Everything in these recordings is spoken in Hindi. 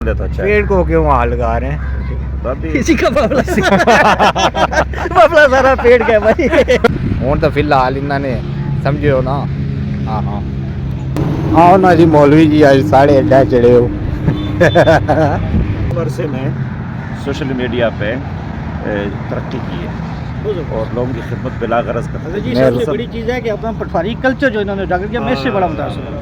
तो अच्छा पेड़ को क्यों हाल लगा रहे हैं? किसी का बाबला बाबला सारा पेड़ का है भाई। हूँ तो फिलहाल इन्होंने समझो ना। हाँ हाँ आओ ना जी मौलवी जी आज साढ़े अड्डा चढ़े हो। वर्षे में सोशल मीडिया पे तरक्की की है और लोगों की खिदमत बिला गरज करते हैं। जी सबसे बड़ी चीज़ है कि अपना पटवारी कल्चर जो इन्होंने उजागर किया, मैं इससे बड़ा मुतासर हूँ।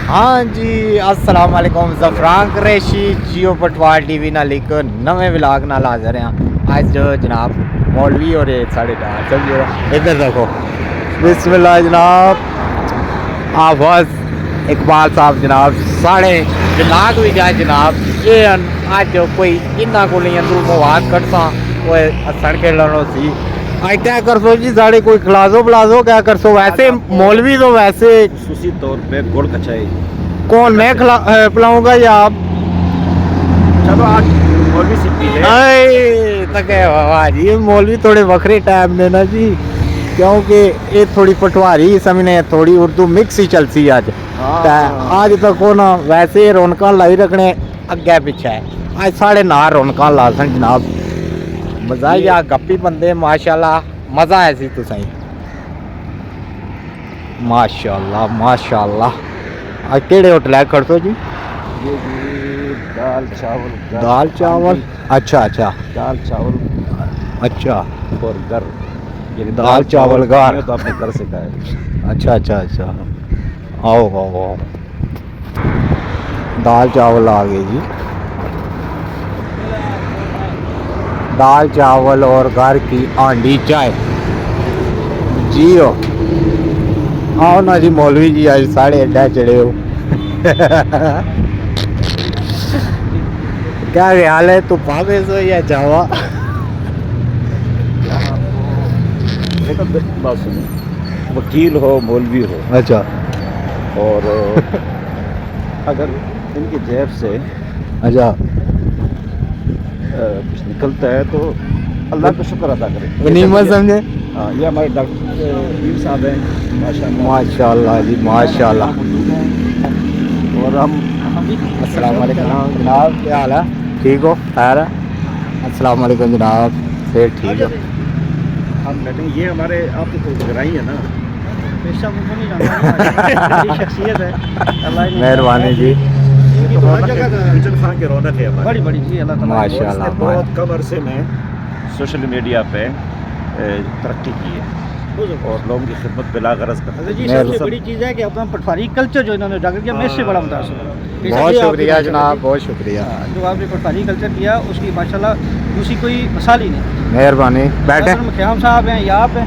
हाँ जी अस्सलाम वालेकुम ज़फ़रान कुरैशी जियो पटवार टीवी ना लेकर नवे व्लॉग नाल हाज़र हैं। आज जो जनाब मौलवी और साढ़े चार समझो इधर देखो बिस्मिल्लाह जनाब आवाज़ इकबाल साहब जनाब साढ़े जनाक भी जाए जनाब ये आज कोई इन्ना को नहीं अंदर मवाद कटता वो असर के लड़ो सी आज क्या कर सो जी साढ़े कोई खिलाजो बिलाजो क्या कर सो वैसे मौलवी तो वैसे खसूसी तौर पे गुड़ कचाई कौन मैं पिलाऊंगा या आप? चलो आज मौलवी से पी ले। वाह जी मौलवी थोड़े वखरे टाइम ने ना जी क्योंकि ये थोड़ी पटवारी समझने थोड़ी उर्दू मिक्स ही चलती अज आज तक को ना वैसे रौनक लाई रखने अगे पिछे आज साढ़े ना रौनक ला सन जनाब मजा ही आ गप्पी बंदे माशाल्लाह मजा है सी तुसाई माशाल्लाह माशाल्लाह आज केड़े होटल है खड़तो जी? ये जी दाल चावल अच्छा अच्छा दाल चावल अच्छा और घर दाल चावल घर तो आपने घर से खाया। अच्छा अच्छा अच्छा आओ आओ आओ दाल चावल आ गए जी दाल चावल और घर की आंडी चाय जी हो आओ ना जी मौलवी जी आज साढ़े अड्डा चढ़े हो। क्या ख्याल है तू पावे सो या जावा? देखो बात सुनो वकील हो मौलवी हो अच्छा और अगर इनकी जेब से अच्छा कुछ निकलता है तो अल्लाह का शुक्र अदा करें। गनीमत समझे। हाँ ये हमारे डॉक्टर साहब हैं माशाल्लाह माशाल्लाह जी माशाल्लाह। और हम अस्सलाम वालेकुम जनाब क्या हाल है? ठीक हो खैर है? अस्सलाम वालेकुम जनाब फिर ठीक हो। हम बैठे ये हमारे आपकी तो गहराई है ना पेशा मुझे नहीं जानता ये शख्सियत है अल्लाह ने मेहरबानी जी किचन खान की रौनक है हमारी बड़ी बड़ी जी अल्लाह ताला माशाल्लाह बहुत कम अरसे में सोशल मीडिया पे तरक्की की है और लोगों की खिदमत बिला गरज करते हैं। जी सबसे बड़ी चीज़ है कि अपना पटवारी कल्चर जो इन्होंने उजागर किया, मैं इससे बड़ा मुतासर हूँ। बहुत शुक्रिया जनाब बहुत शुक्रिया जो आपने पटवारी कल्चर किया उसकी माशाल्लाह दूसरी कोई मिसाल ही नहीं। मेहरबानी बैठे ख्याम साहब हैं या आप हैं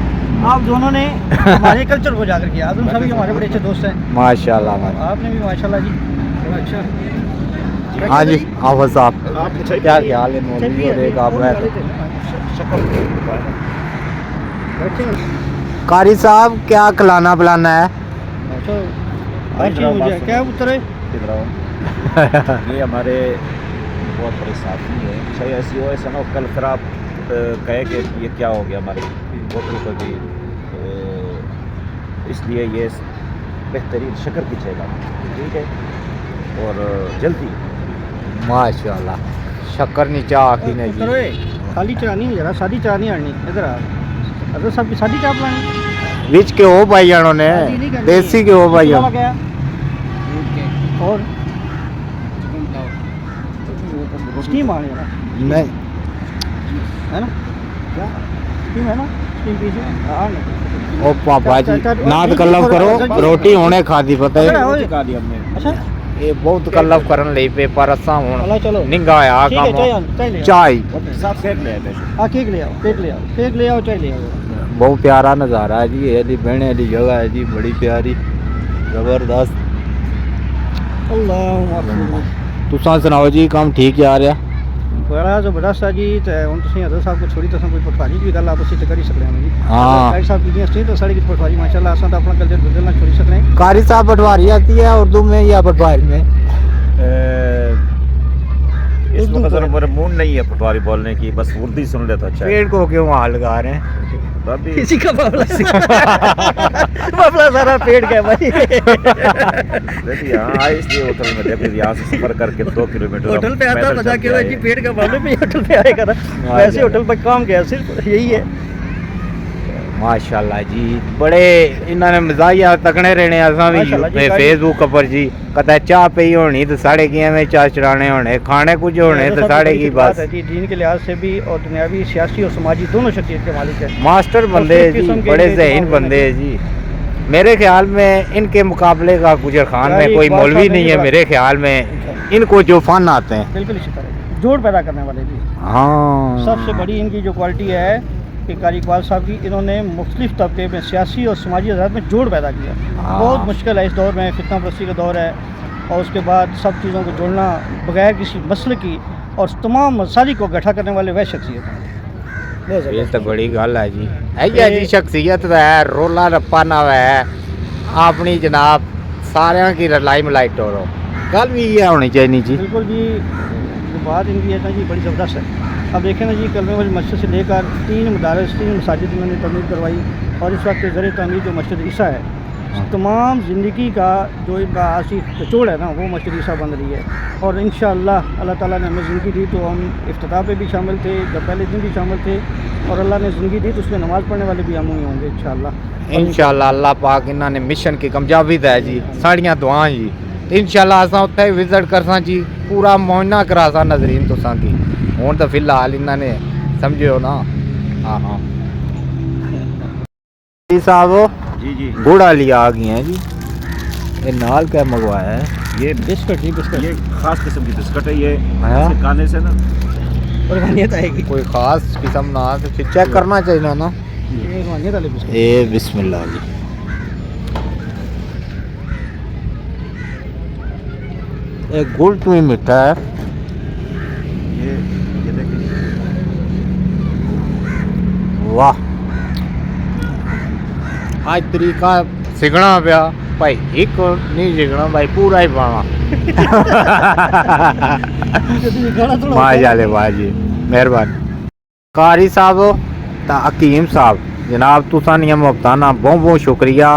आप दोनों ने हमारे कल्चर को उजागर किया। आदम साहब भी हमारे बड़े अच्छे दोस्त हैं माशाल्लाह आपने भी माशाल्लाह जी अच्छा। हाँ जी आवाज साहब आप क्या ख्याल है मौलवी और एक आप हैं कारी साहब क्या खिलाना पिलाना है? क्या उतरे ये हमारे बहुत बड़े साथी हैं। सही ऐसी हो ऐसा ना हो कल फिर आप कहे कि ये क्या हो गया हमारे होटल पर भी इसलिए ये बेहतरीन शक्कर की चाय ठीक है और जल्दी माशाल्लाह शक्कर नीचा आखी ने जी खाली चढ़ानी है जरा सादी चाय नहीं आनी इधर आ अगर सब की सादी चाय पिलानी विच के हो भाई जानो ने देसी के हो भाई और स्टीम आ रही है नहीं है ना क्या स्टीम है ना स्टीम पीछे ओ पापा जी ना तकल्लफ करो रोटी होने खादी पता है खा दी हमने। अच्छा ये बहुत तकल्लफ करन लई पे पर असा हुन चलो निंगा आ काम चाय साहब केक ले आए हाँ केक ले आओ केक ले आओ केक ले आओ चाय ले आओ। बहुत प्यारा नज़ारा है जी ये बहने वाली जगह है जी बड़ी प्यारी जबरदस्त। अल्लाह तुसा सुनाओ जी काम ठीक जा रहा? बड़ा जबरदस्त है जी तो हम तुम हजरत साहब को छोड़ी तो कोई पटवारी की गल आपस में कर ही सकते हैं जी। हाँ साहब की स्टेज तो साड़ी की पटवारी माशाल्लाह असा तो अपना कल्चर बदलना छोड़ सकते हैं। कारी साहब पटवारी आती है उर्दू में या पटवारी में? इस वक्त मेरा मूड नहीं है पटवारी बोलने की बस उर्दू सुन लेता अच्छा। पेड़ को क्यों हाल लगा रहे हैं? तो अभी इसी का मामला मामला सारा पेट का है भाई। देखिए यहाँ आए इसलिए होटल में, देखिए यहाँ से सफर करके 2 किलोमीटर होटल पे आता पैदल मजा चल के के आए। जी पेट का मामले में होटल पे आएगा ना, वैसे होटल पे काम गया सिर्फ यही है। माशाल्लाह जी, बड़े इन्होंने मजाया तकने रहने असां भी माशाल्लाह जी, फेसबुक पर जी कदा चाह पी होनी तो साढ़े की में चाह चढ़ाने होने, खाने कुछ होने तो साढ़े की बात बस। है जी, दीन के लिहाज से भी और दुनियावी सियासी और समाजी दोनों शख्सियत के मालिक है। मास्टर बंदे हैं जी, किस्म के बड़े इनके ज़हीन दिमाग में बंदे हैं जी। मेरे ख्याल में इनके मुकाबले का गुजर खान यार में एक कोई बात मौलवी सामने नहीं की है। बात- मेरे ख्याल में इनको जो फन आते हैं, बिल्कुल इसी तरह जोड़ पैदा करने वाले भी। हाँ सबसे बड़ी इनकी जो क्वालिटी है कि कारी इकबाल साहब की, इन्होंने मुख्तलिफ तबके में सियासी और समाजी आज़ाद में जोड़ पैदा किया। हाँ। बहुत मुश्किल है इस दौर में, फितना परस्ती का दौर है, और उसके बाद सब चीज़ों को जोड़ना बगैर किसी मसले की और तमाम मसाली को इकट्ठा करने वाले वह शख्सियत हैं। ये तो बड़ी गल है जी। है जी शख्सियत है, रोला रप्पा ना है अपनी जनाब, सारे की रलाई मलाई टोरो। गल भी ये होनी चाहिए जी। बिल्कुल जी, जो बात इनकी है ना जी बड़ी ज़बरदस्त है। अब देखें ना जी, कलमे वाली मस्जिद से लेकर 3 मदारस 3 मसाजिद इन्होंने तमीर करवाई, और इस वक्त ज़र तमीर जो मस्जिद ईसा है, तमाम ज़िंदगी का जो इनका आसी निचोड़ है ना, वो मस्जिद ईसा बन रही है। और इंशाअल्लाह अल्लाह ताला ने हमें ज़िंदगी दी तो हम इफ्तिताह पे भी शामिल थे, जब पहले दिन भी शामिल थे, और अल्लाह ने ज़िंदगी दी तो उसमें नमाज़ पढ़ने वाले भी हम ही होंगे इंशाअल्लाह। इंशाल्लाह अल्लाह पाक इन्होंने मिशन की कामयाबी दै जी, साड़ियाँ दुआं जी। इंशाल्लाह असां उत्थे विजिट करसां जी, पूरा मुआयना करासां नजरीन तुसां की। हुण तो फिलहाल इन्होंने समझो ना। हाँ हाँ जी साहब, जी जी घोड़ा लिया आ गए हैं जी। ये नाल क्या मंगवाया है? ये बिस्कट जी, बिस्कट ये खास किस्म की बिस्कट है ये। हाँ? इसे खाने से ना रूहानियत आएगी, कोई खास किस्म ना तो फिर चेक करना चाहिए ना। ये रूहानियत वाले बिस्कट। ए बिस्मिल्लाह जी। एक गुड़ तो ही मीठा है। ये देखिए, वाह, आज तरीका सिखना पिया भाई, एक नहीं सिखना भाई, पूरा ही पाना। माशाल्लाह जी, मेहरबानी। कारी साहब ता हकीम साहब जनाब, तुसा निया मुफ्ताना बहुत बहुत शुक्रिया।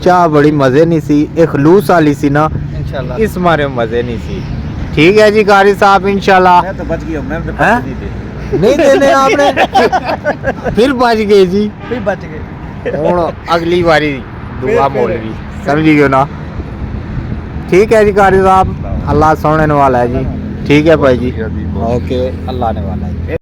चाह बड़ी मज़े नहीं सी, एक खलूस वाली सी ना, इंशाअल्लाह इस मारे मज़े नहीं सी। ठीक है जी कारी साहब, इंशाल्लाह। मैं तो बच गया, मैं तो हैं? पैसे नहीं दे। नहीं देने आपने, फिर बच गए जी। फिर बच गए। हुण अगली बारी दुआ फिर- मौलवी, समझी गयो ना। ठीक है जी कारी साहब, अल्लाह सुनने वाला है जी। ठीक है भाई जी, ओके, अल्लाह ने वाला है।